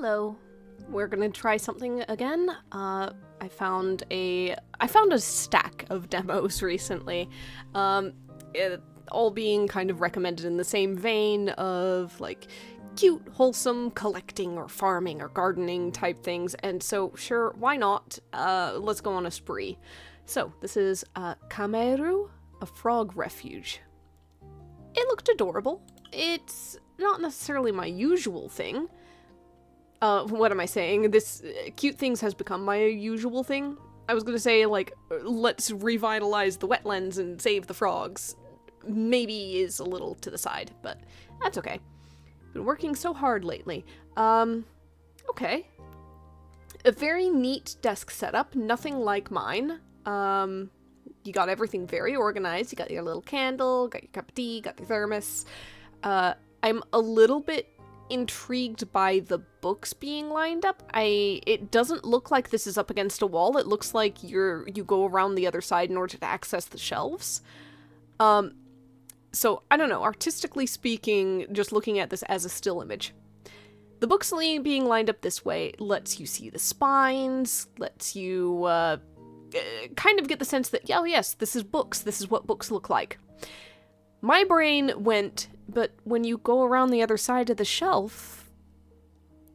Hello. We're gonna try something again. I found a stack of demos recently. All being kind of recommended in the same vein of like cute, wholesome collecting or farming or gardening type things. And so sure, why not? Let's go on a spree. So this is Kamaeru, a frog refuge. It looked adorable. It's not necessarily my usual thing. What am I saying? This cute things has become my usual thing. I was gonna say, like, let's revitalize the wetlands and save the frogs. Maybe is a little to the side, but that's okay. Been working so hard lately. Okay. A very neat desk setup, nothing like mine. You got everything very organized. You got your little candle, got your cup of tea, got your thermos. I'm a little bit intrigued by the books being lined up. It doesn't look like this is up against a wall. It looks like you go around the other side in order to access the shelves. So, I don't know, artistically speaking, just looking at this as a still image. The books being lined up this way lets you see the spines, lets you kind of get the sense that, oh yes, this is books, this is what books look like. My brain went, but when you go around the other side of the shelf,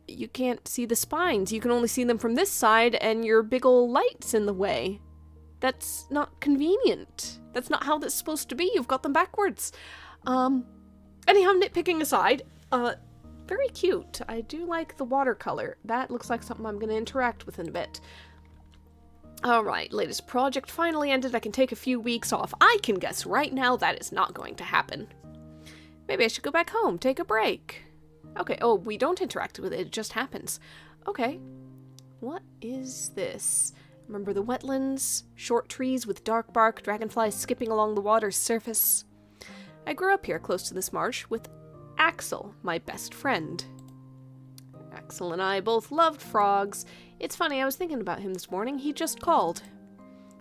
you can't see the spines. You can only see them from this side, and your big ol' light's in the way. That's not convenient. That's not how that's supposed to be. You've got them backwards. Anyhow, nitpicking aside, very cute. I do like the watercolor. That looks like something I'm going to interact with in a bit. Alright, latest project finally ended. I can take a few weeks off. I can guess right now that is not going to happen. Maybe I should go back home, take a break. Okay, oh, we don't interact with it, it just happens. Okay. What is this? Remember the wetlands? Short trees with dark bark, dragonflies skipping along the water's surface. I grew up here close to this marsh with Axel, my best friend. Axel and I both loved frogs. It's funny, I was thinking about him this morning. He just called.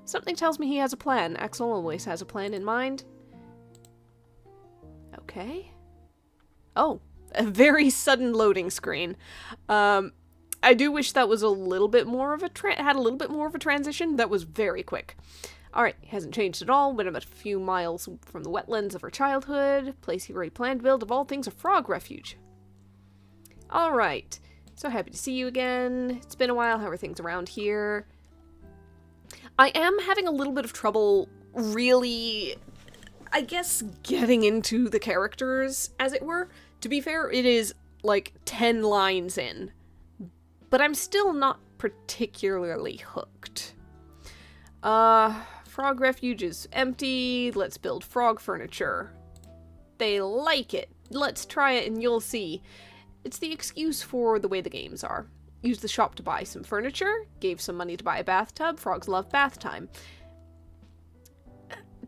Something tells me he has a plan. Axel always has a plan in mind. Okay. Oh, a very sudden loading screen. I do wish that was a little bit more of had a little bit more of a transition. That was very quick. Alright, hasn't changed at all. Been about a few miles from the wetlands of her childhood. Place he already planned to build, of all things, a frog refuge. Alright. So happy to see you again. It's been a while. How are things around here? I am having a little bit of trouble really, I guess, getting into the characters, as it were. To be fair, it is like 10 lines in. But I'm still not particularly hooked. Frog refuge is empty. Let's build frog furniture. They like it. Let's try it and you'll see. It's the excuse for the way the games are. Used the shop to buy some furniture, gave some money to buy a bathtub. Frogs love bath time.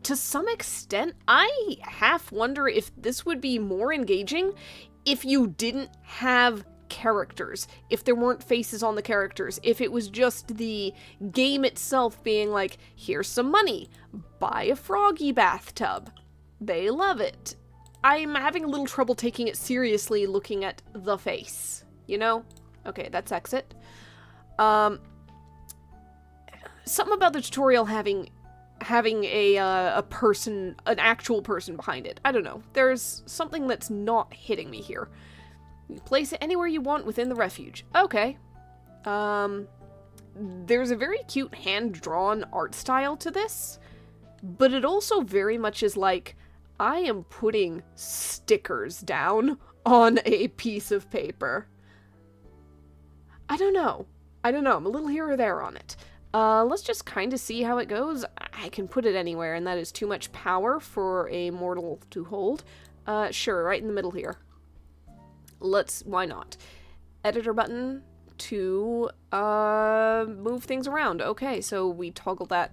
To some extent, I half wonder if this would be more engaging if you didn't have characters, if there weren't faces on the characters, if it was just the game itself being like, here's some money, buy a froggy bathtub. They love it. I'm having a little trouble taking it seriously looking at the face, you know? Okay, that's exit. Something about the tutorial having a person, an actual person behind it. I don't know. There's something that's not hitting me here. You place it anywhere you want within the refuge. Okay. There's a very cute hand-drawn art style to this, but it also very much is like, I am putting stickers down on a piece of paper. I don't know. I'm a little here or there on it. Let's just kind of see how it goes. I can put it anywhere, and that is too much power for a mortal to hold. Sure, right in the middle here. Why not? Editor button to, move things around. Okay, so we toggle that.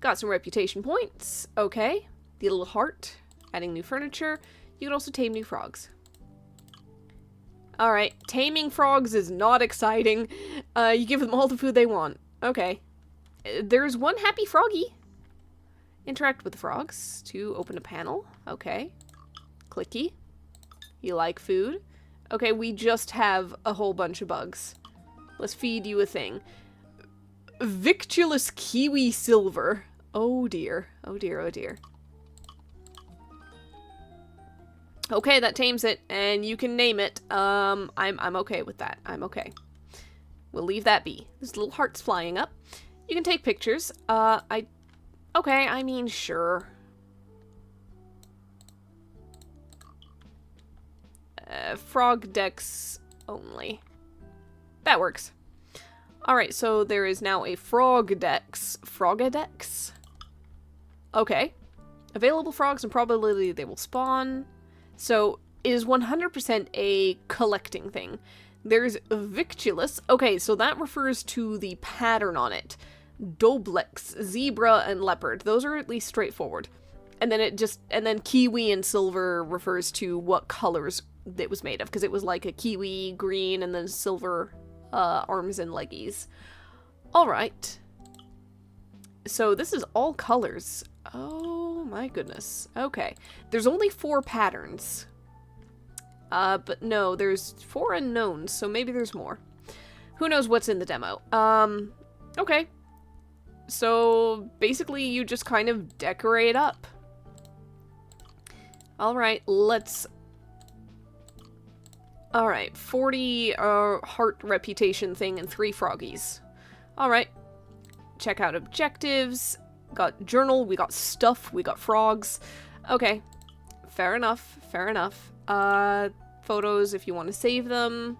Got some reputation points. Okay. The little heart. Adding new furniture. You can also tame new frogs. Alright, taming frogs is not exciting. You give them all the food they want. Okay. There's one happy froggy. Interact with the frogs to open a panel. Okay. Clicky. You like food? Okay, we just have a whole bunch of bugs. Let's feed you a thing. Victulous kiwi silver. Oh dear. Oh dear, oh dear. Okay, that tames it, and you can name it. I'm okay with that. I'm okay. We'll leave that be. There's little hearts flying up. You can take pictures. Okay, I mean, sure. Frog decks only. That works. Alright, so there is now a Frogadex. Frogadex? Okay. Available frogs and probability they will spawn. So, it is 100% a collecting thing. There's Victulous. Okay, so that refers to the pattern on it. Doblex, zebra, and leopard. Those are at least straightforward. And then kiwi and silver refers to what colors it was made of, because it was like a kiwi, green, and then silver arms and leggies. Alright. So this is all colors. Oh my goodness. Okay. There's only 4 patterns. But no, there's 4 unknowns, so maybe there's more. Who knows what's in the demo. Okay. So basically you just kind of decorate up. Alright, let's... Alright, 40 heart reputation thing and 3 froggies. Alright. Check out objectives. Got journal, we got stuff, we got frogs. Okay. Fair enough, fair enough. Photos if you want to save them.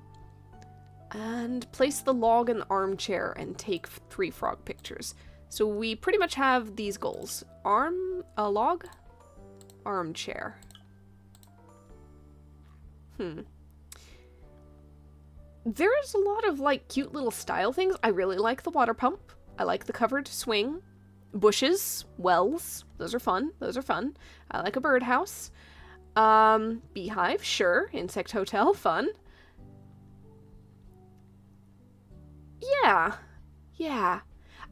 And place the log in the armchair and take 3 frog pictures. So we pretty much have these goals. Log? Armchair. There's a lot of, like, cute little style things. I really like the water pump. I like the covered swing. Bushes. Wells. Those are fun. Those are fun. I like a birdhouse. Beehive. Sure. Insect hotel. Fun. Yeah. Yeah.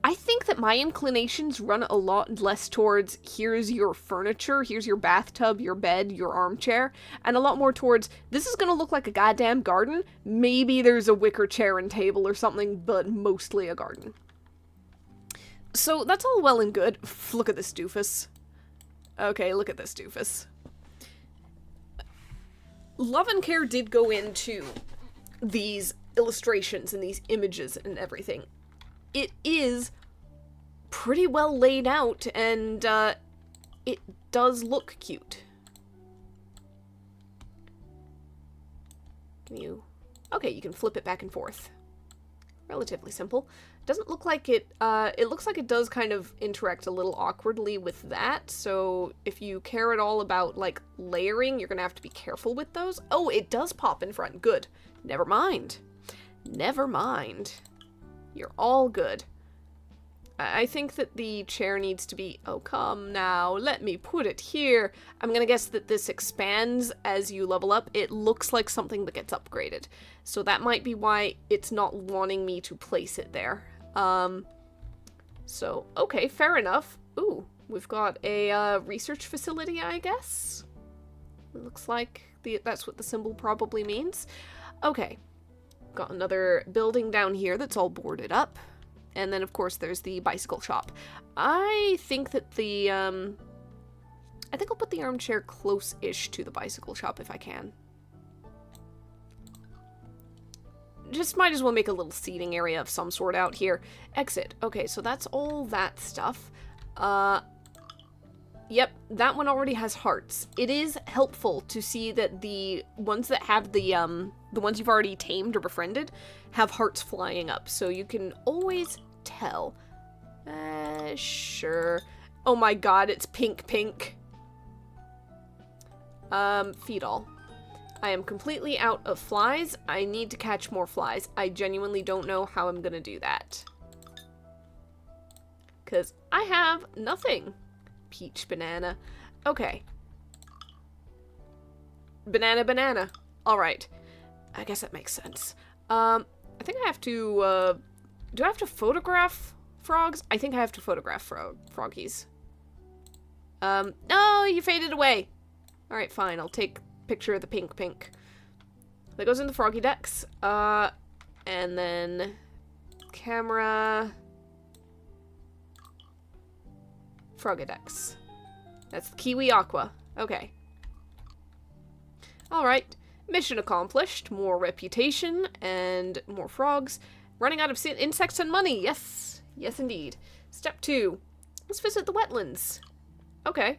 I think that my inclinations run a lot less towards here's your furniture, here's your bathtub, your bed, your armchair, and a lot more towards this is gonna look like a goddamn garden. Maybe there's a wicker chair and table or something, but mostly a garden. So that's all well and good. Look at this doofus. Okay, look at this doofus. Love and care did go into these illustrations and these images and everything. It is pretty well laid out, and it does look cute. Can you... Okay, you can flip it back and forth. Relatively simple. Doesn't look like it, it looks like it does kind of interact a little awkwardly with that, so if you care at all about, like, layering, you're gonna have to be careful with those. Oh, it does pop in front. Good. Never mind. Never mind. You're all good. I think that the chair needs to be... Oh, come now. Let me put it here. I'm gonna guess that this expands as you level up. It looks like something that gets upgraded. So that might be why it's not wanting me to place it there. So, okay, fair enough. Ooh, we've got a research facility, I guess? It looks like that's what the symbol probably means. Okay. Got another building down here that's all boarded up. And then, of course, there's the bicycle shop. I think that the, I think I'll put the armchair close-ish to the bicycle shop if I can. Just might as well make a little seating area of some sort out here. Exit. Okay, so that's all that stuff. Yep, that one already has hearts. It is helpful to see that the ones that have the ones you've already tamed or befriended have hearts flying up, so you can always tell. Sure. Oh my god, it's pink. Feed all. I am completely out of flies. I need to catch more flies. I genuinely don't know how I'm gonna do that. 'Cause I have nothing. Peach banana. Okay. Banana. Alright. I guess that makes sense. I think I have to, do I have to photograph frogs? I think I have to photograph froggies. Oh, you faded away. Alright, fine. I'll take a picture of the pink. That goes in the Froggy Decks. And then camera, Froggy Decks. That's the Kiwi Aqua. Okay. Alright. Mission accomplished. More reputation and more frogs. Running out of insects and money. Yes. Yes, indeed. Step 2. Let's visit the wetlands. Okay.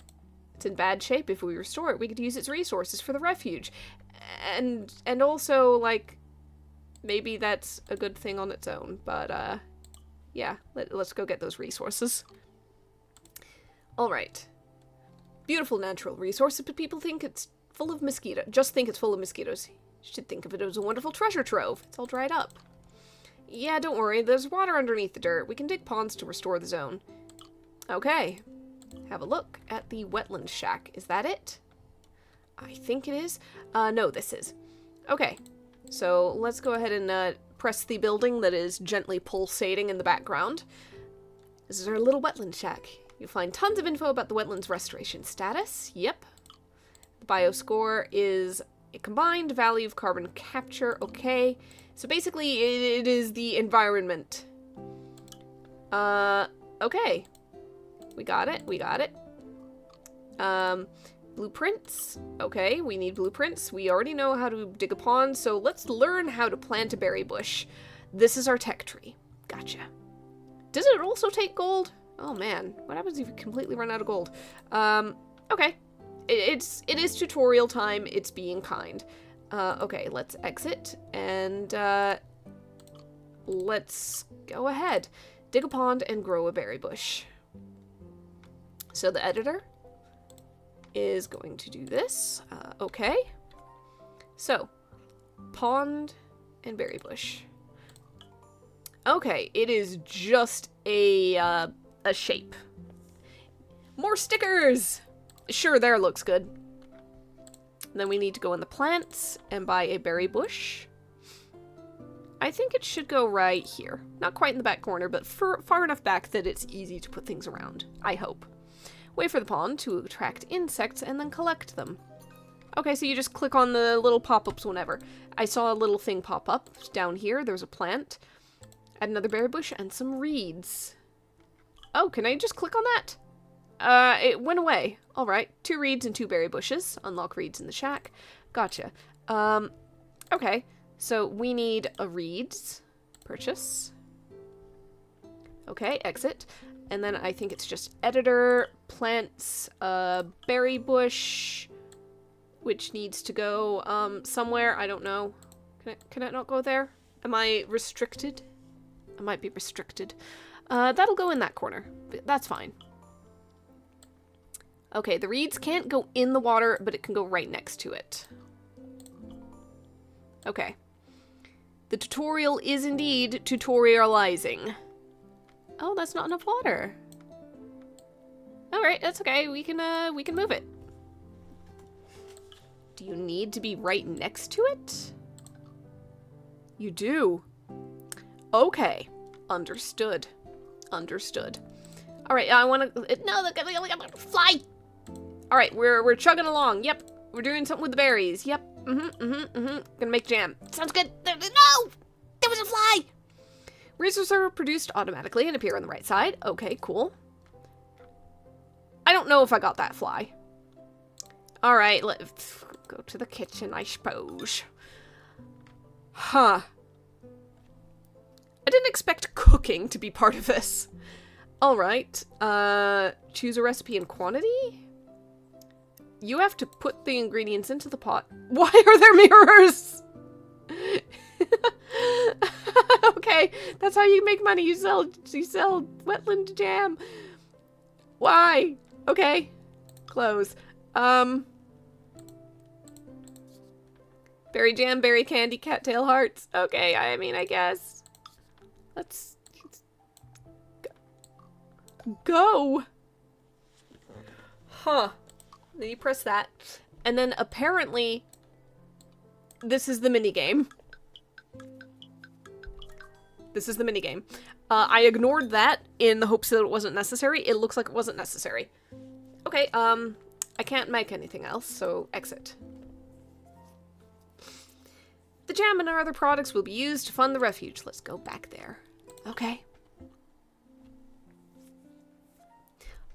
It's in bad shape. If we restore it, we could use its resources for the refuge. And also, like, maybe that's a good thing on its own. But, yeah. Let's go get those resources. Alright. Beautiful natural resources, but people think it's full of mosquitoes. Just think it's full of mosquitoes. You should think of it as a wonderful treasure trove. It's all dried up. Yeah, don't worry. There's water underneath the dirt. We can dig ponds to restore the zone. Okay. Have a look at the wetland shack. Is that it? I think it is. No, this is. Okay. So let's go ahead and press the building that is gently pulsating in the background. This is our little wetland shack. You'll find tons of info about the wetlands restoration status. Yep. The bioscore is a combined value of carbon capture. Okay. So basically, it is the environment. Okay. We got it. We got it. Blueprints. Okay, we need blueprints. We already know how to dig a pond, so let's learn how to plant a berry bush. This is our tech tree. Gotcha. Does it also take gold? Oh man, what happens if you completely run out of gold? Okay. It is tutorial time. It's being kind. Okay, let's exit and let's go ahead. Dig a pond and grow a berry bush. So the editor is going to do this. Okay. So, pond and berry bush. Okay, it is just a shape. More stickers! Sure, there looks good. Then we need to go in the plants and buy a berry bush. I think it should go right here. Not quite in the back corner, but far enough back that it's easy to put things around. I hope. Wait for the pond to attract insects and then collect them. Okay, so you just click on the little pop-ups whenever. I saw a little thing pop up down here. There's a plant. Add another berry bush and some reeds. Oh, can I just click on that? It went away. Alright, 2 reeds and 2 berry bushes. Unlock reeds in the shack. Gotcha. Okay. So we need a reeds. Purchase. Okay, exit. And then I think it's just editor, plants, berry bush, which needs to go somewhere. I don't know. Can it not go there? Am I restricted? I might be restricted. That'll go in that corner. That's fine. Okay, the reeds can't go in the water, but it can go right next to it. Okay. The tutorial is indeed tutorializing. Oh, that's not enough water. Alright, that's okay. We can move it. Do you need to be right next to it? You do. Okay. Understood. Understood. Alright, I wanna... No, fly! Alright, we're chugging along. Yep. We're doing something with the berries. Yep. Gonna make jam. Sounds good. No! There was a fly! Resources are produced automatically and appear on the right side. Okay, cool. I don't know if I got that fly. Alright, let's go to the kitchen, I suppose. Huh. I didn't expect cooking to be part of this. Alright, choose a recipe and quantity? You have to put the ingredients into the pot. Why are there mirrors? Okay, that's how you make money. You sell wetland jam. Why? Okay. Close. Berry jam, berry candy, cattail hearts. Okay, I mean, I guess. Let's go. Huh. Then you press that. And then apparently this is the minigame. This is the minigame. I ignored that in the hopes that it wasn't necessary. It looks like it wasn't necessary. Okay, I can't make anything else, so exit. The jam and our other products will be used to fund the refuge. Let's go back there. Okay.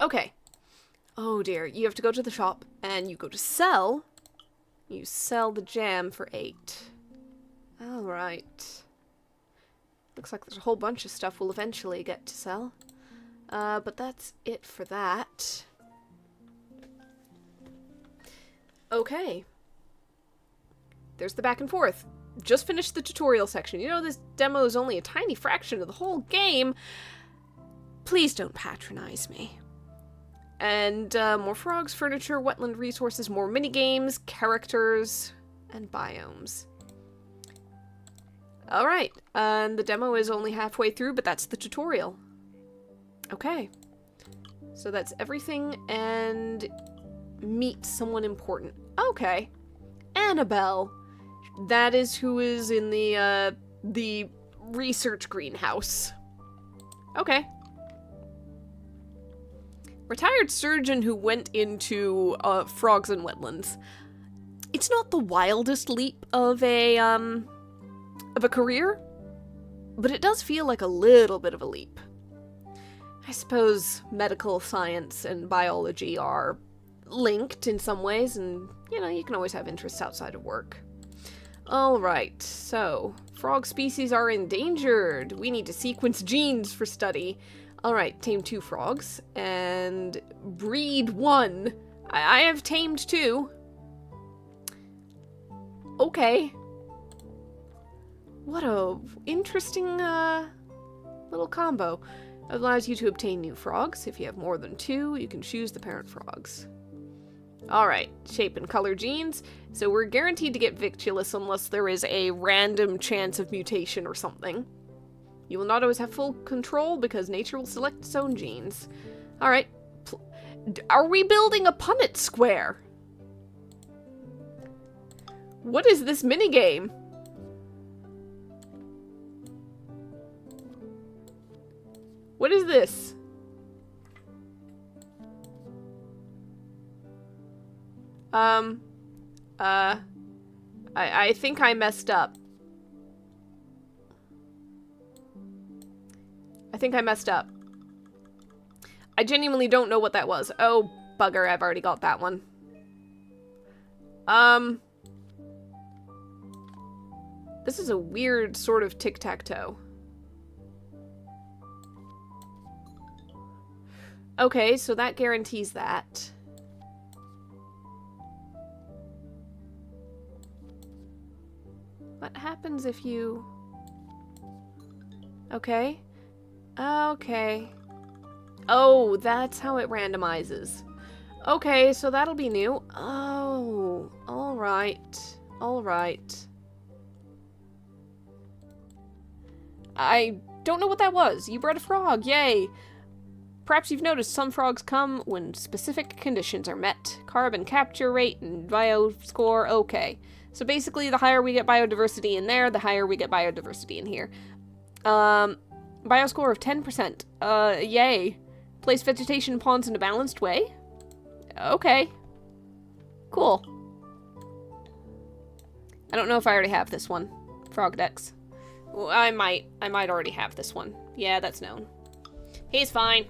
Okay. Oh dear, you have to go to the shop and you go to sell. You sell the jam for 8. Alright. Looks like there's a whole bunch of stuff we'll eventually get to sell. But that's it for that. Okay. There's the back and forth. Just finished the tutorial section. You know, this demo is only a tiny fraction of the whole game. Please don't patronize me. And more frogs, furniture, wetland resources, more minigames, characters, and biomes. Alright, and the demo is only halfway through, but that's the tutorial. Okay. So that's everything, and meet someone important. Okay. Annabelle. That is who is in the research greenhouse. Okay. Retired surgeon who went into frogs and wetlands. It's not the wildest leap of a career, but it does feel like a little bit of a leap. I suppose medical science and biology are linked in some ways, and you know, you can always have interests outside of work. Alright, so frog species are endangered. We need to sequence genes for study. Alright, tame 2 frogs, and breed 1. I have tamed 2. Okay. What a interesting, little combo. It allows you to obtain new frogs. If you have more than 2, you can choose the parent frogs. Alright, shape and color genes. So we're guaranteed to get Victulus unless there is a random chance of mutation or something. You will not always have full control because nature will select its own genes. Alright. Are we building a Punnett square? What is this minigame? What is this? I think I messed up. I think I messed up. I genuinely don't know what that was. Oh, bugger, I've already got that one. This is a weird sort of tic-tac-toe. Okay, so that guarantees that. What happens if you... Okay. Okay. Oh, that's how it randomizes. Okay, so that'll be new. Oh, alright. Alright. I don't know what that was. You bred a frog, yay! Perhaps you've noticed some frogs come when specific conditions are met. Carbon capture rate and bio score, okay. So basically, the higher we get biodiversity in there, the higher we get biodiversity in here. Bioscore of 10%. Yay. Place vegetation and ponds in a balanced way. Okay. Cool. I don't know if I already have this one. Frog decks. Well, I might already have this one. Yeah, that's known. He's fine.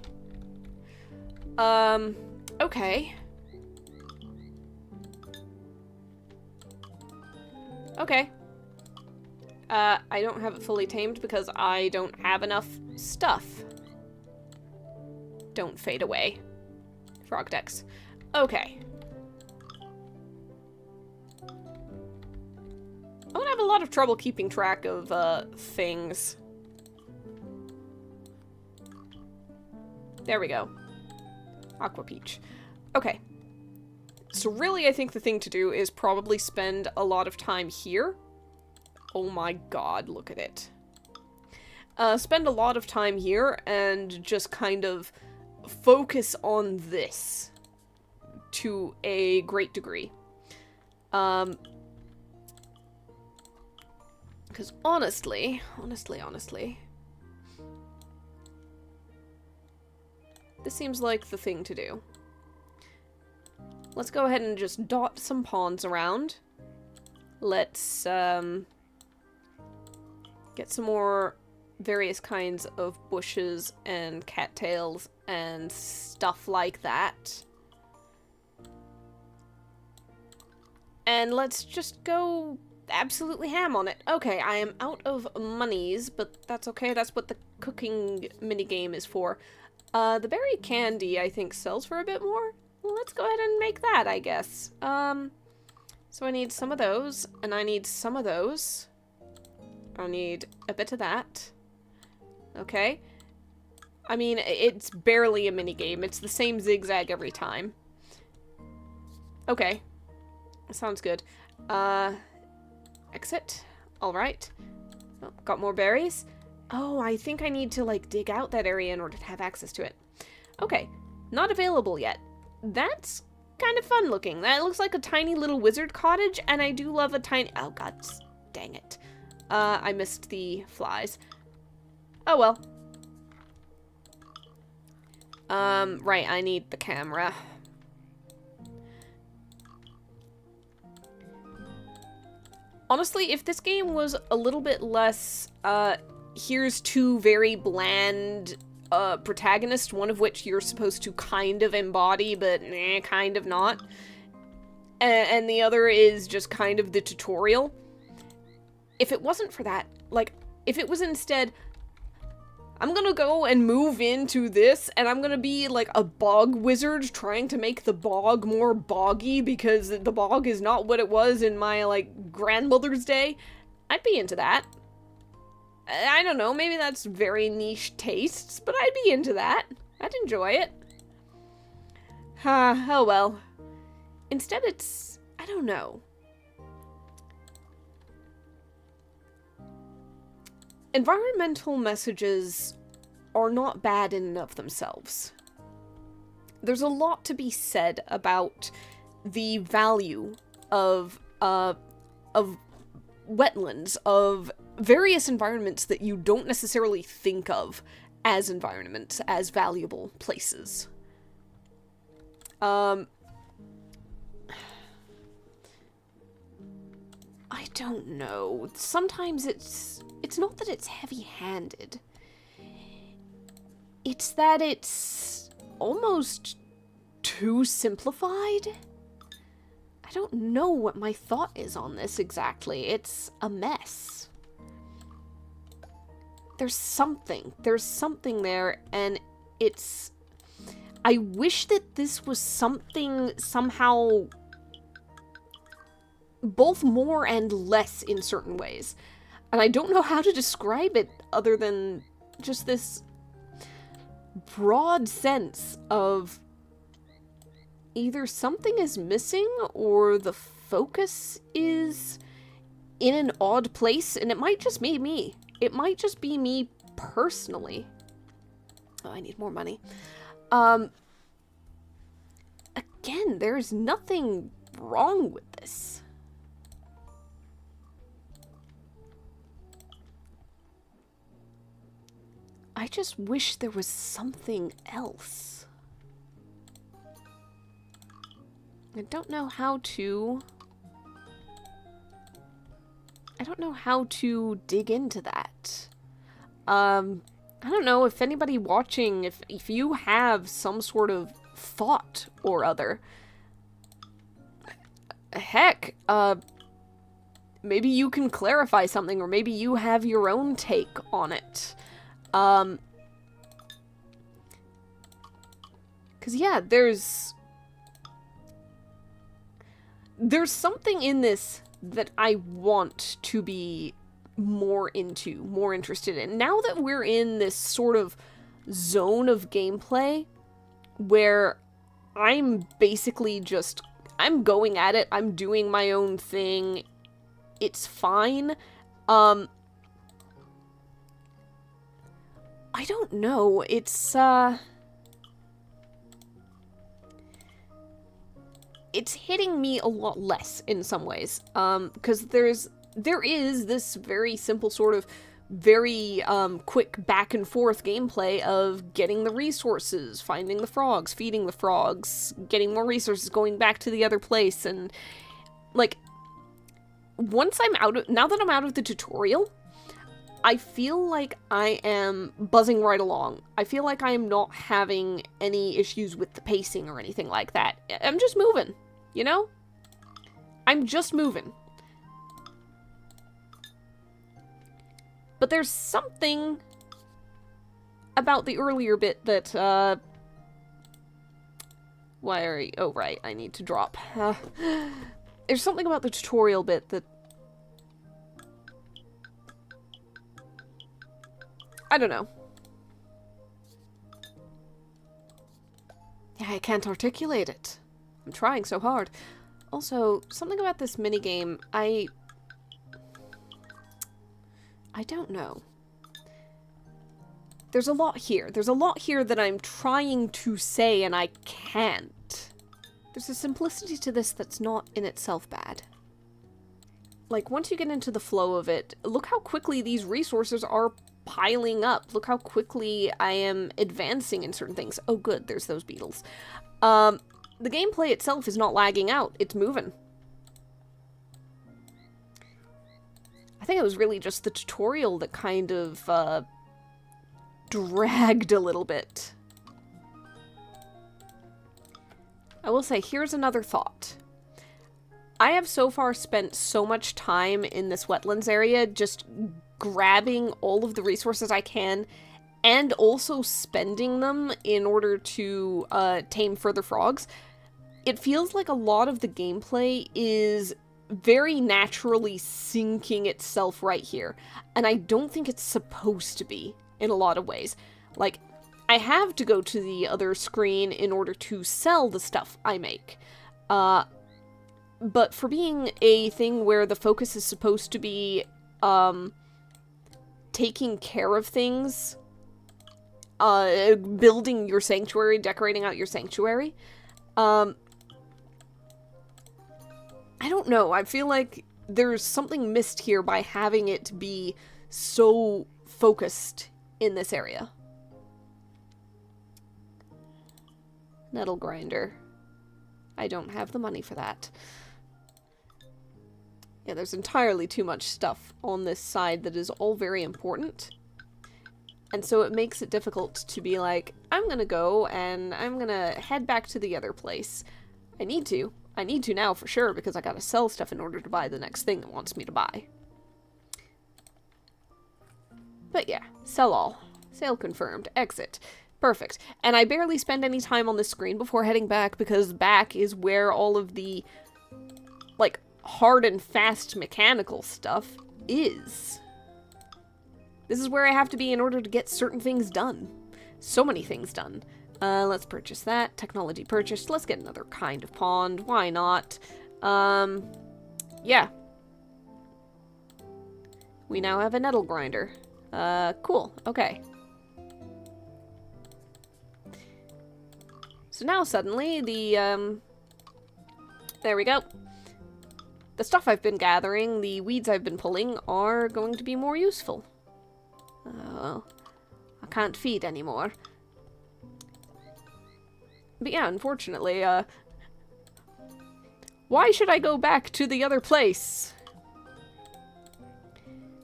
Okay. Okay. I don't have it fully tamed because I don't have enough stuff. Don't fade away. Frog decks. Okay. I'm gonna have a lot of trouble keeping track of, things. There we go. Aqua Peach. Okay. So really, I think the thing to do is probably spend a lot of time here. Oh my god, look at it. Spend a lot of time here and just kind of focus on this to a great degree. Because honestly, this seems like the thing to do. Let's go ahead and just dot some pawns around. Let's Get some more various kinds of bushes and cattails and stuff like that. And let's just go absolutely ham on it. Okay, I am out of monies, but that's okay. That's what the cooking minigame is for. The berry candy, I think, sells for a bit more. Well, let's go ahead and make that, I guess. So I need some of those, and I need some of those. I need a bit of that. Okay. I mean, it's barely a minigame. It's the same zigzag every time. Okay. Sounds good. Exit. Alright. Oh, got more berries. Oh, I think I need to, like, dig out that area in order to have access to it. Okay. Not available yet. That's kind of fun looking. That looks like a tiny little wizard cottage, and I do love a tiny... Oh, god dang it. I missed the flies. Oh, well. Right, I need the camera. Honestly, if this game was a little bit less, here's two very bland, protagonists, one of which you're supposed to kind of embody, but kind of not. And the other is just kind of the tutorial. If it wasn't for that, like, if it was instead, I'm gonna go and move into this, and I'm gonna be, like, a bog wizard trying to make the bog more boggy because the bog is not what it was in my, like, grandmother's day, I'd be into that. I don't know, maybe that's very niche tastes, but I'd be into that. I'd enjoy it. Oh well. Instead it's, I don't know. Environmental messages are not bad in and of themselves. There's a lot to be said about the value of wetlands, of various environments that you don't necessarily think of as environments, as valuable places. I don't know. Sometimes it's not that it's heavy-handed. It's that it's almost too simplified. I don't know what my thought is on this exactly. It's a mess. There's something there, and it's... I wish that this was something somehow both more and less in certain ways. And I don't know how to describe it other than just this broad sense of either something is missing or the focus is in an odd place, and it might just be me. It might just be me personally. Oh, I need more money. Again, there's nothing wrong with this. I just wish there was something else. I don't know how to dig into that. I don't know if anybody watching, if you have some sort of thought or other. Heck, maybe you can clarify something, or maybe you have your own take on it. 'Cause yeah, there's something in this that I want to be more into, more interested in. Now that we're in this sort of zone of gameplay where I'm basically just, I'm going at it, I'm doing my own thing, it's fine. I don't know, it's hitting me a lot less in some ways, because there is this very simple sort of very quick back and forth gameplay of getting the resources, finding the frogs, feeding the frogs, getting more resources, going back to the other place, and like once I'm now that I'm out of the tutorial, I feel like I am buzzing right along. I feel like I am not having any issues with the pacing or anything like that. I'm just moving, you know? I'm just moving. But there's something about the earlier bit that, why are you... Oh, right, I need to drop. There's something about the tutorial bit that... I don't know. Yeah, I can't articulate it. I'm trying so hard. Also, something about this minigame, I don't know. There's a lot here. There's a lot here that I'm trying to say and I can't. There's a simplicity to this that's not in itself bad. Like, once you get into the flow of it, look how quickly these resources are piling up. Look how quickly I am advancing in certain things. Oh, good, there's those beetles. The gameplay itself is not lagging out. It's moving. I think it was really just the tutorial that kind of, dragged a little bit. I will say, here's another thought. I have so far spent so much time in this wetlands area just grabbing all of the resources I can and also spending them in order to tame further frogs. It feels like a lot of the gameplay is very naturally syncing itself right here, and I don't think it's supposed to be in a lot of ways. Like, I have to go to the other screen in order to sell the stuff I make. But for being a thing where the focus is supposed to be, taking care of things, building your sanctuary, decorating out your sanctuary, I don't know, I feel like there's something missed here by having it be so focused in this area. Nettle grinder. I don't have the money for that. Yeah, there's entirely too much stuff on this side that is all very important. And so it makes it difficult to be like, I'm gonna go and I'm gonna head back to the other place. I need to. I need to now for sure because I gotta sell stuff in order to buy the next thing it wants me to buy. But yeah, sell all. Sale confirmed. Exit. Perfect. And I barely spend any time on this screen before heading back because back is where all of the, like, hard and fast mechanical stuff is. This is where I have to be in order to get certain things done. So many things done. Let's purchase that. Technology purchased. Let's get another kind of pond. Why not? Yeah. We now have a nettle grinder. Cool. Okay. So now suddenly the, there we go. The stuff I've been gathering, the weeds I've been pulling, are going to be more useful. Oh, I can't feed anymore. But yeah, unfortunately, why should I go back to the other place?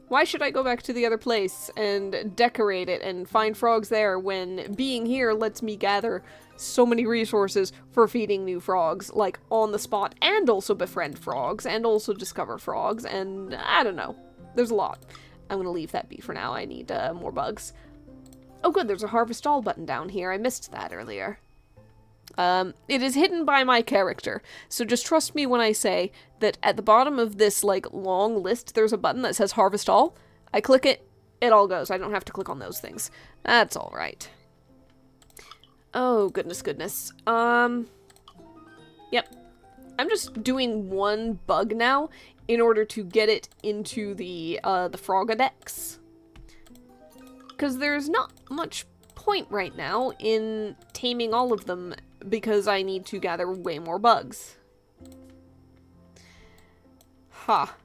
Why should I go back to the other place and decorate it and find frogs there when being here lets me gather so many resources for feeding new frogs, like, on the spot, and also befriend frogs, and also discover frogs, and I don't know. There's a lot. I'm gonna leave that be for now. I need more bugs. Oh good, there's a harvest all button down here. I missed that earlier. It is hidden by my character, so just trust me when I say that at the bottom of this, like, long list, there's a button that says Harvest All. I click it, it all goes. I don't have to click on those things. That's alright. Oh, goodness, goodness. Yep. I'm just doing one bug now in order to get it into the Frogadex. Because there's not much point right now in taming all of them because I need to gather way more bugs. Ha.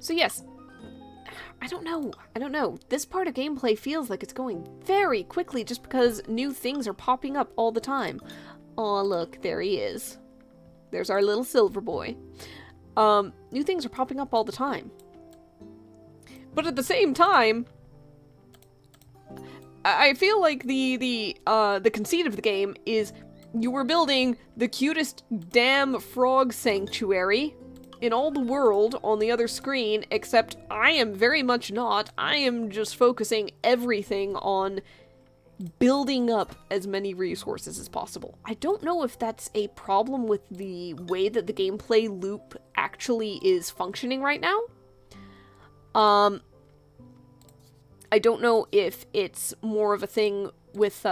So yes, I don't know. This part of gameplay feels like it's going very quickly just because new things are popping up all the time. Aw, look, there he is. There's our little silver boy. New things are popping up all the time. But at the same time, I feel like the conceit of the game is you were building the cutest damn frog sanctuary in all the world on the other screen, except I am very much not. I am just focusing everything on building up as many resources as possible. I don't know if that's a problem with the way that the gameplay loop actually is functioning right now. I don't know if it's more of a thing with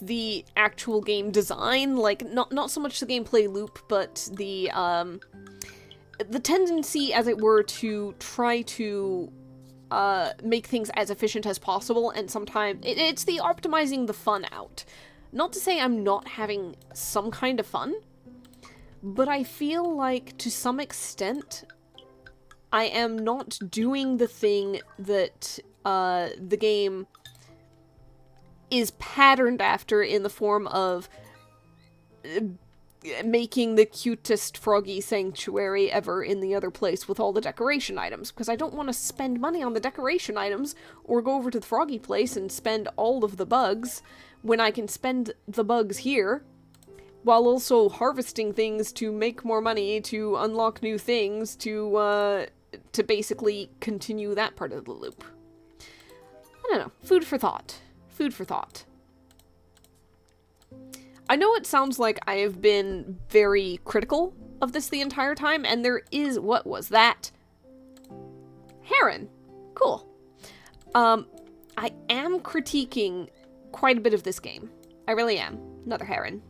the actual game design, like, not so much the gameplay loop, but the tendency, as it were, to try to make things as efficient as possible, and sometimes it's the optimizing the fun out. Not to say I'm not having some kind of fun, but I feel like, to some extent, I am not doing the thing that the game is patterned after, in the form of making the cutest froggy sanctuary ever in the other place with all the decoration items, because I don't want to spend money on the decoration items or go over to the froggy place and spend all of the bugs when I can spend the bugs here, while also harvesting things to make more money, to unlock new things, to basically continue that part of the loop. I don't know. Food for thought. Food for thought. I know it sounds like I have been very critical of this the entire time, and there is... What was that? Heron. Cool. I am critiquing quite a bit of this game. I really am. Another heron.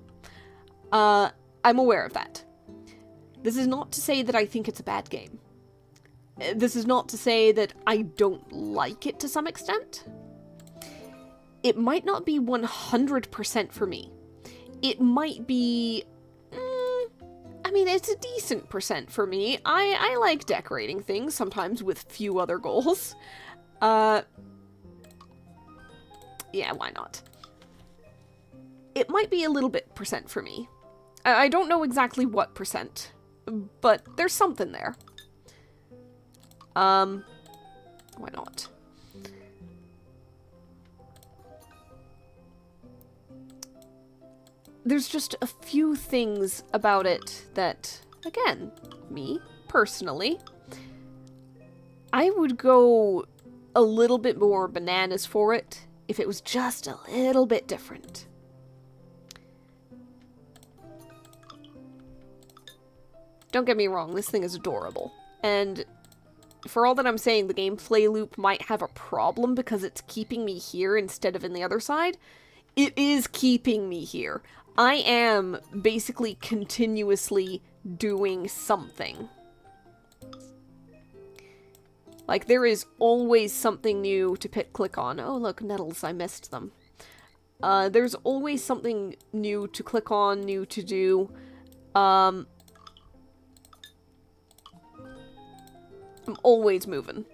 I'm aware of that. This is not to say that I think it's a bad game. This is not to say that I don't like it to some extent. It might not be 100% for me. It might be... I mean, it's a decent percent for me. I like decorating things, sometimes with few other goals. Yeah, why not? It might be a little bit percent for me. I don't know exactly what percent, but there's something there. Why not? There's just a few things about it that, again, me, personally, I would go a little bit more bananas for it if it was just a little bit different. Don't get me wrong, this thing is adorable. And for all that I'm saying, the gameplay loop might have a problem because it's keeping me here instead of in the other side. It is keeping me here. I am basically continuously doing something. Like, there is always something new to click on. Oh, look, nettles, I missed them. There's always something new to click on, new to do. I'm always moving.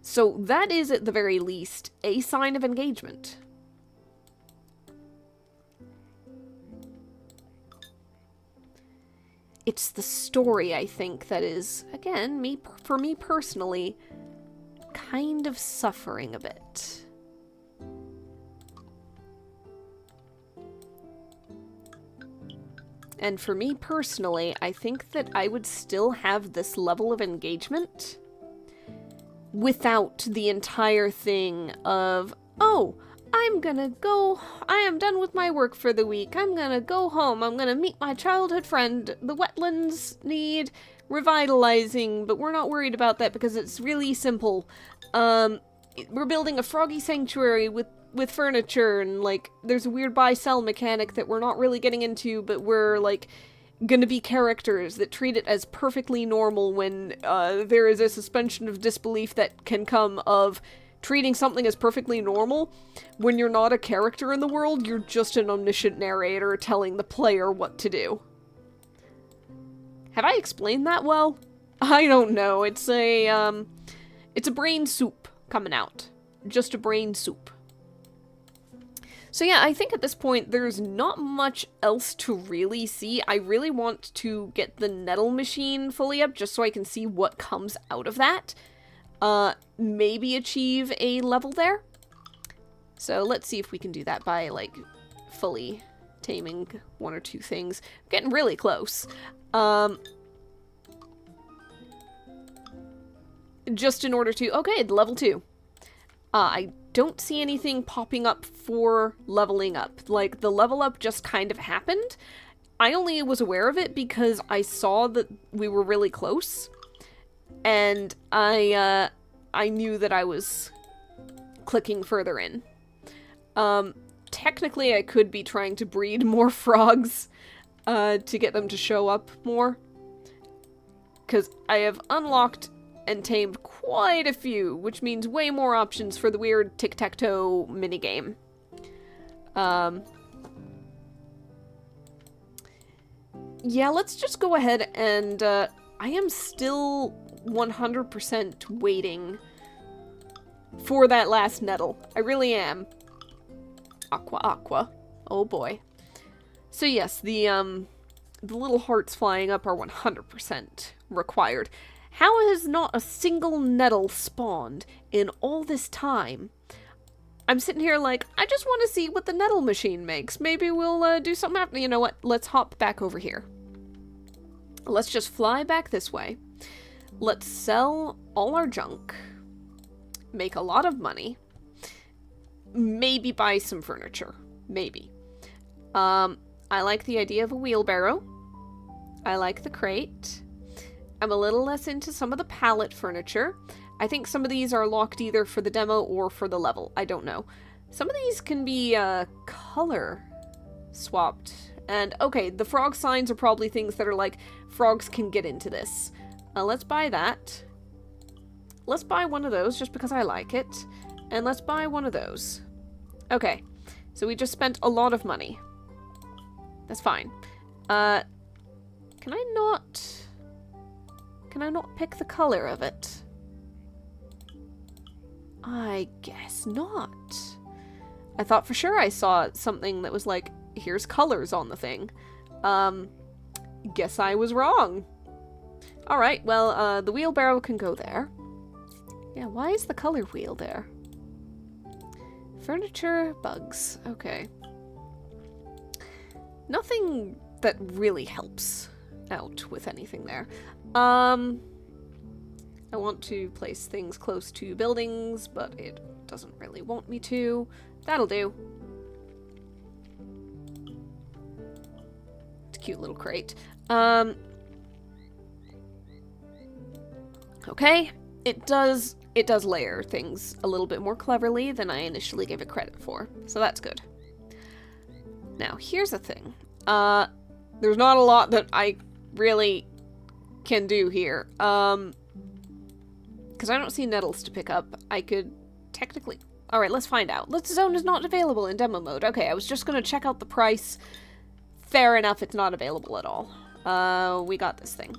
So that is, at the very least, a sign of engagement. It's the story, I think, that is, again, for me personally, kind of suffering a bit. And for me personally, I think that I would still have this level of engagement without the entire thing of, oh, I am done with my work for the week, I'm gonna go home, I'm gonna meet my childhood friend, the wetlands need revitalizing, but we're not worried about that because it's really simple. We're building a froggy sanctuary with furniture, and, like, there's a weird buy-sell mechanic that we're not really getting into, but we're, like, gonna be characters that treat it as perfectly normal when, there is a suspension of disbelief that can come of treating something as perfectly normal when you're not a character in the world, you're just an omniscient narrator telling the player what to do. Have I explained that well? I don't know. It's a brain soup coming out. Just a brain soup. So yeah, I think at this point there's not much else to really see. I really want to get the nettle machine fully up just so I can see what comes out of that. Maybe achieve a level there. So let's see if we can do that by, like, fully taming one or two things. Getting really close. Just in order to... Okay, level 2. I don't see anything popping up for leveling up. Like, the level up just kind of happened. I only was aware of it because I saw that we were really close. And I knew that I was clicking further in. Technically, I could be trying to breed more frogs to get them to show up more. Because I have unlocked and tamed quite a few, which means way more options for the weird tic-tac-toe minigame. Yeah, let's just go ahead and, I am still 100% waiting for that last nettle. I really am. Aqua. Oh boy. So yes, the little hearts flying up are 100% required. How has not a single nettle spawned in all this time? I'm sitting here like, I just want to see what the nettle machine makes. Maybe we'll do something after. You know what? Let's hop back over here. Let's just fly back this way. Let's sell all our junk. Make a lot of money. Maybe buy some furniture. Maybe. I like the idea of a wheelbarrow. I like the crate. I'm a little less into some of the pallet furniture. I think some of these are locked either for the demo or for the level. I don't know. Some of these can be color swapped. And okay, the frog signs are probably things that are like, frogs can get into this. Let's buy that. Let's buy one of those just because I like it. And let's buy one of those. Okay, so we just spent a lot of money. That's fine. Can I not pick the color of it? I guess not. I thought for sure I saw something that was like, here's colors on the thing. Guess I was wrong. Alright, well, the wheelbarrow can go there. Yeah, why is the color wheel there? Furniture, bugs. Okay. Nothing that really helps out with anything there. I want to place things close to buildings, but it doesn't really want me to. That'll do. It's a cute little crate. Okay. It does layer things a little bit more cleverly than I initially gave it credit for. So that's good. Now, here's the thing. There's not a lot that I really can do here. Because I don't see nettles to pick up. I could technically... Alright, let's find out. This zone is not available in demo mode. Okay, I was just gonna check out the price. Fair enough, it's not available at all. We got this thing.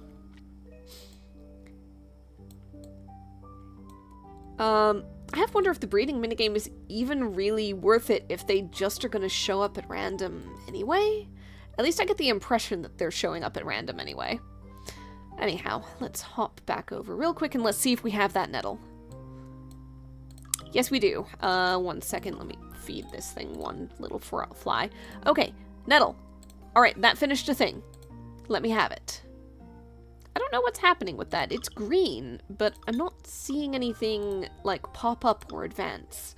I have to wonder if the breeding minigame is even really worth it if they just are gonna show up at random anyway. At least I get the impression that they're showing up at random anyway. Anyhow, let's hop back over real quick and let's see if we have that nettle. Yes, we do. 1 second, let me feed this thing one little fly. Okay, nettle. Alright, that finished a thing. Let me have it. I don't know what's happening with that. It's green, but I'm not seeing anything, like, pop up or advance.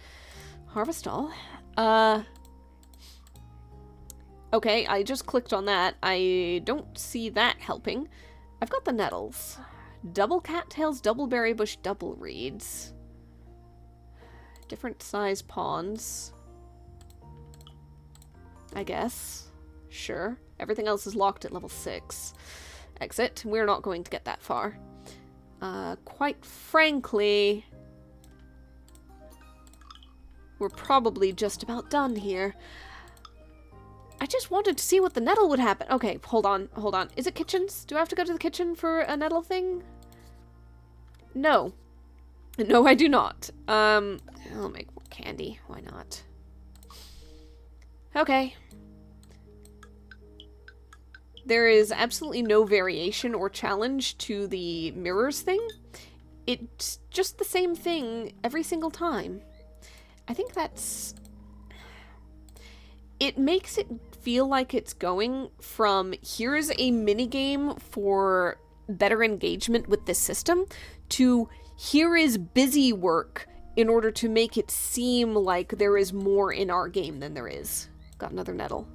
Harvest all. Okay, I just clicked on that. I don't see that helping. I've got the nettles. Double cattails, double berry bush, double reeds. Different size ponds. I guess. Sure. Everything else is locked at level 6. Exit. We're not going to get that far. Quite frankly, we're probably just about done here. I just wanted to see what the nettle would happen. Okay, hold on. Is it kitchens? Do I have to go to the kitchen for a nettle thing? No. No, I do not. I'll make more candy. Why not? Okay. There is absolutely no variation or challenge to the mirrors thing. It's just the same thing every single time. I think that's... It makes it feel like it's going from here's a minigame for better engagement with this system to here is busy work in order to make it seem like there is more in our game than there is. Got another nettle.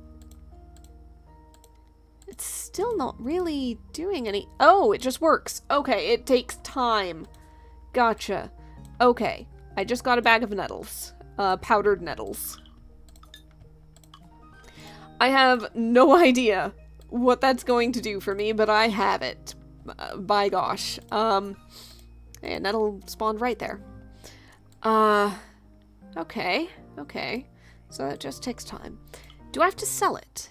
It's still not really doing any... Oh, it just works. Okay, it takes time. Gotcha. Okay, I just got a bag of nettles. Powdered nettles. I have no idea what that's going to do for me, but I have it. By gosh. And nettle spawned right there. Okay. Okay. So it just takes time. Do I have to sell it?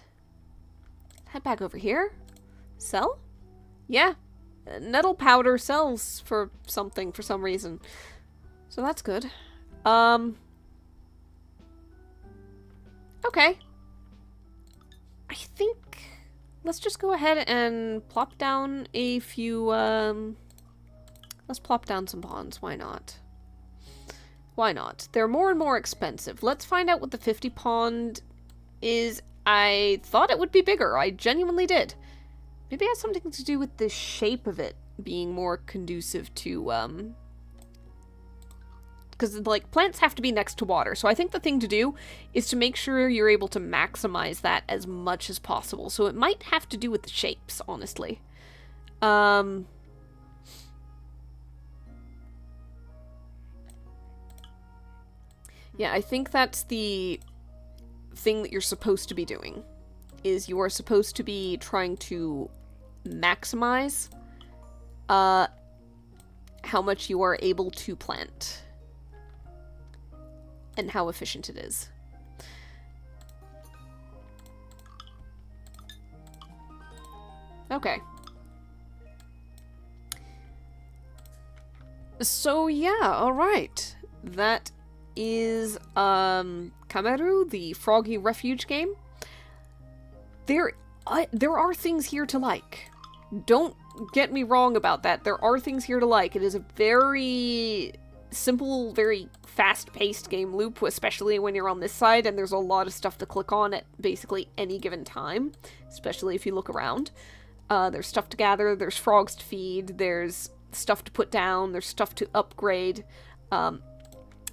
Head back over here. Sell? Yeah. Nettle powder sells for something for some reason. So that's good. Okay. I think let's just go ahead and plop down a few, let's plop down some ponds. Why not? Why not? They're more and more expensive. Let's find out what the 50 pond is. I thought it would be bigger. I genuinely did. Maybe it has something to do with the shape of it being more conducive to, because, like, plants have to be next to water. So I think the thing to do is to make sure you're able to maximize that as much as possible. So it might have to do with the shapes, honestly. Yeah, I think that's the thing that you're supposed to be doing. Is you are supposed to be trying to maximize how much you are able to plant. And how efficient it is. Okay. So yeah, alright. That is Kamaeru, the Froggy Refuge game. There are things here to like. Don't get me wrong about that. There are things here to like. It is a very simple, very fast-paced game loop, especially when you're on this side, and there's a lot of stuff to click on at basically any given time, especially if you look around. There's stuff to gather, there's frogs to feed, there's stuff to put down, there's stuff to upgrade.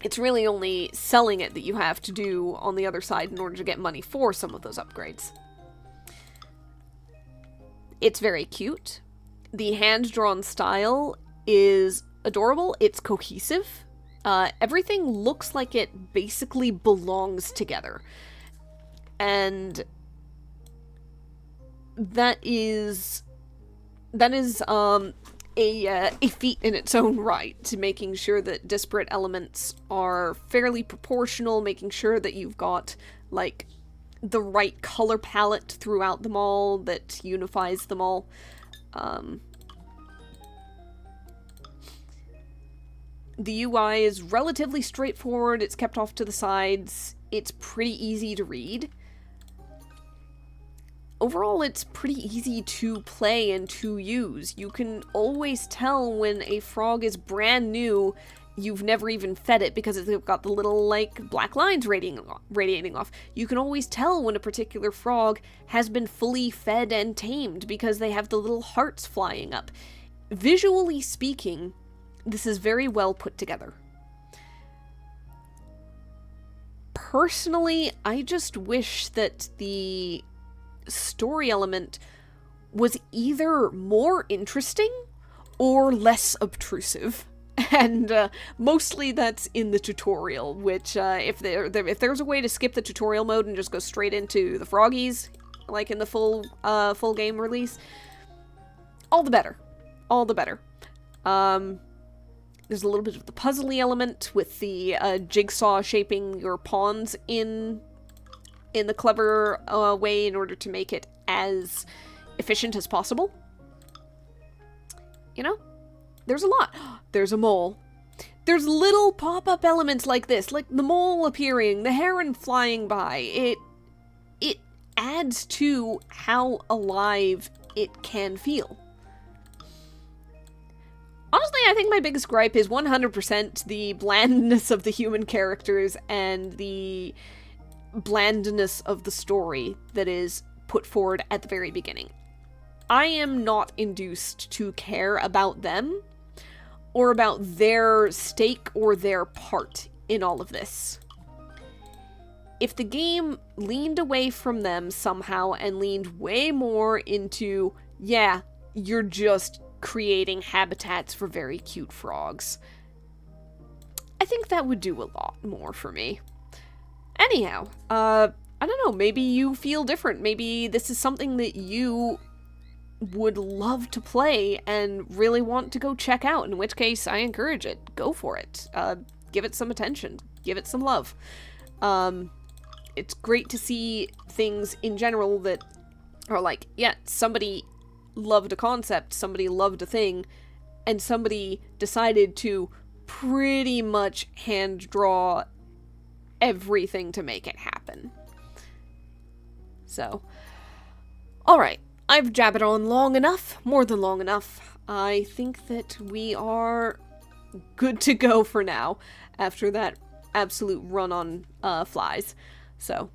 It's really only selling it that you have to do on the other side in order to get money for some of those upgrades. It's very cute. The hand-drawn style is adorable. It's cohesive. Everything looks like it basically belongs together. And that is a feat in its own right, to making sure that disparate elements are fairly proportional, making sure that you've got, like, the right color palette throughout them all that unifies them all. The UI is relatively straightforward, it's kept off to the sides, it's pretty easy to read. Overall, it's pretty easy to play and to use. You can always tell when a frog is brand new, you've never even fed it, because it's got the little, like, black lines radiating off. You can always tell when a particular frog has been fully fed and tamed, because they have the little hearts flying up. Visually speaking, this is very well put together. Personally, I just wish that the story element was either more interesting or less obtrusive. And mostly that's in the tutorial, which if there's a way to skip the tutorial mode and just go straight into the froggies, like in the full game release, all the better. All the better. There's a little bit of the puzzly element with the jigsaw shaping your pawns in the clever way in order to make it as efficient as possible. You know? There's a lot. There's a mole. There's little pop-up elements like this, like the mole appearing, the heron flying by. adds to how alive it can feel. Honestly, I think my biggest gripe is 100% the blandness of the human characters and the blandness of the story that is put forward at the very beginning. I am not induced to care about them or about their stake or their part in all of this. If the game leaned away from them somehow and leaned way more into, yeah, you're just creating habitats for very cute frogs, I think that would do a lot more for me. Anyhow, I don't know, maybe you feel different. Maybe this is something that you would love to play and really want to go check out, in which case I encourage it. Go for it. Give it some attention. Give it some love. It's great to see things in general that are like, yeah, somebody loved a concept, somebody loved a thing, and somebody decided to pretty much hand draw everything to make it happen. So, alright, I've jabbered on long enough, more than long enough. I think that we are good to go for now, after that absolute run on flies. So,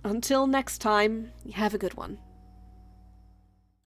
until next time, have a good one.